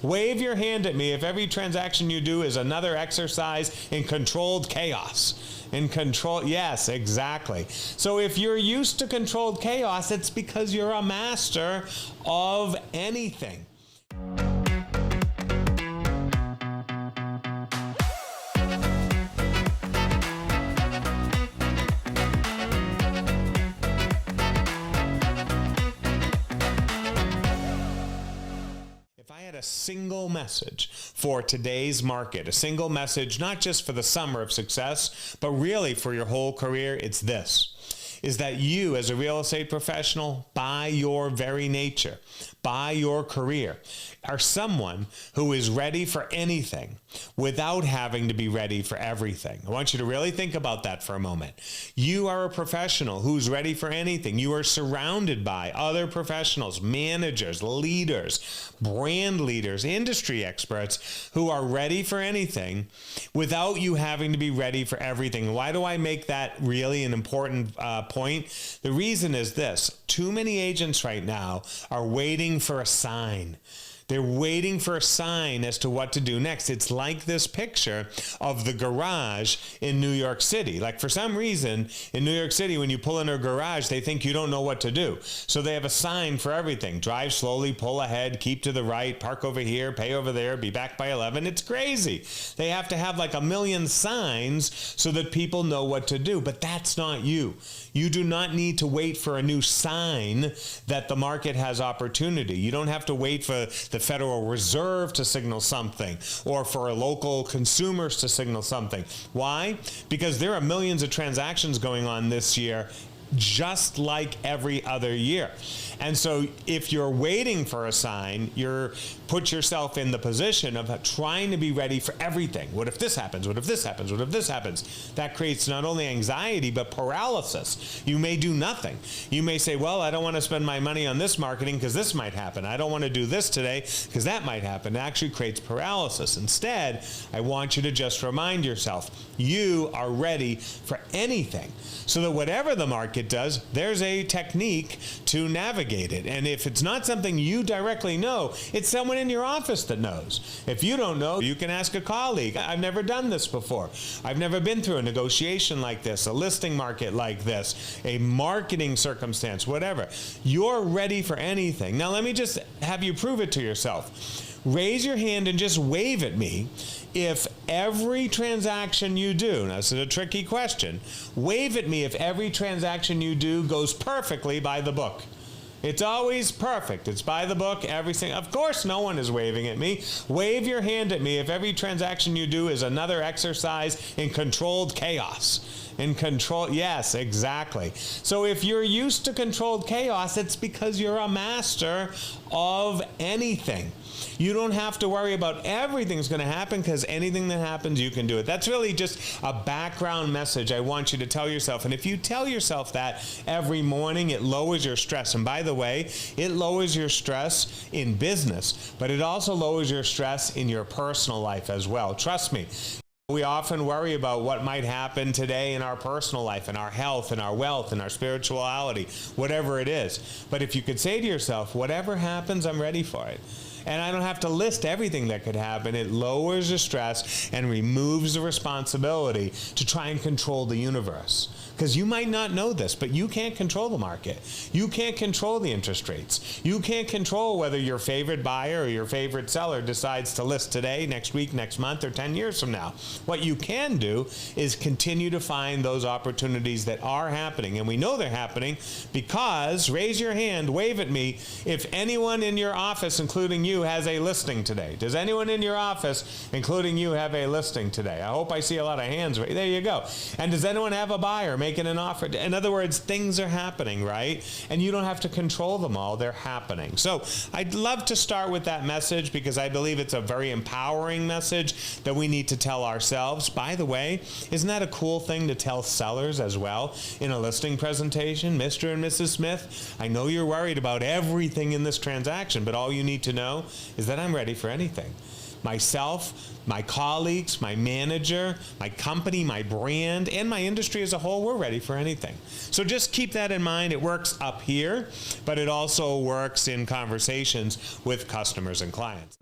Wave your hand at me if every transaction you do is another exercise in controlled chaos. Yes, exactly. So if you're used to controlled chaos, it's because you're a master of anything. If I had a single message for today's market, a single message, not just for the summer of success, but really for your whole career, it's this, is that you as a real estate professional, by your very nature, by your career, are someone who is ready for anything without having to be ready for everything. I want you to really think about that for a moment. You are a professional who's ready for anything. You are surrounded by other professionals, managers, leaders, brand leaders, industry experts who are ready for anything without you having to be ready for everything. Why do I make that really an important point? The reason is this: too many agents right now are waiting for a sign. They're waiting for a sign as to what to do next. It's like this picture of the garage in New York City. Like, for some reason, in New York City, when you pull in a garage, they think you don't know what to do. So they have a sign for everything. Drive slowly, pull ahead, keep to the right, park over here, pay over there, be back by 11. It's crazy. They have to have like a million signs so that people know what to do. But that's not you. You do not need to wait for a new sign that the market has opportunity. You don't have to wait for the Federal Reserve to signal something or for local consumers to signal something. Why? Because there are millions of transactions going on this year, just like every other year. And so if you're waiting for a sign, you're put yourself in the position of trying to be ready for everything. What if this happens? What if this happens? What if this happens? That creates not only anxiety, but paralysis. You may do nothing. You may say, well, I don't want to spend my money on this marketing because this might happen. I don't want to do this today because that might happen. It actually creates paralysis. Instead, I want you to just remind yourself, you are ready for anything. So that whatever the market does, there's a technique to navigate it. And if it's not something you directly know, it's someone in your office that knows. If you don't know, you can ask a colleague. I've never done this before. I've never been through a negotiation like this, a listing market like this, a marketing circumstance, whatever. You're ready for anything. Now let me just have you prove it to yourself. Raise your hand and just wave at me if every transaction you do, now this is a tricky question, wave at me if every transaction you do goes perfectly by the book. It's always perfect. It's by the book, everything. Of course, no one is waving at me. Wave your hand at me if every transaction you do is another exercise in controlled chaos. Yes, exactly. So if you're used to controlled chaos, it's because you're a master of anything. You don't have to worry about everything's going to happen because anything that happens, you can do it. That's really just a background message I want you to tell yourself. And if you tell yourself that every morning, it lowers your stress. And by the way, it lowers your stress in business, but it also lowers your stress in your personal life as well. Trust me. We often worry about what might happen today in our personal life, in our health, in our wealth, in our spirituality, whatever it is. But if you could say to yourself, whatever happens, I'm ready for it. And I don't have to list everything that could happen. It lowers the stress and removes the responsibility to try and control the universe. Because you might not know this, but you can't control the market. You can't control the interest rates. You can't control whether your favorite buyer or your favorite seller decides to list today, next week, next month, or 10 years from now. What you can do is continue to find those opportunities that are happening. And we know they're happening because, raise your hand, wave at me, if anyone in your office, including you, has a listing today. Does anyone in your office, including you, have a listing today? I hope I see a lot of hands. There you go. And does anyone have a buyer making an offer? In other words, things are happening, right? And you don't have to control them all. They're happening. So I'd love to start with that message because I believe it's a very empowering message that we need to tell ourselves. By the way, isn't that a cool thing to tell sellers as well in a listing presentation? Mr. and Mrs. Smith, I know you're worried about everything in this transaction, but all you need to know is that I'm ready for anything. Myself, my colleagues, my manager, my company, my brand, and my industry as a whole, we're ready for anything. So just keep that in mind. It works up here, but it also works in conversations with customers and clients.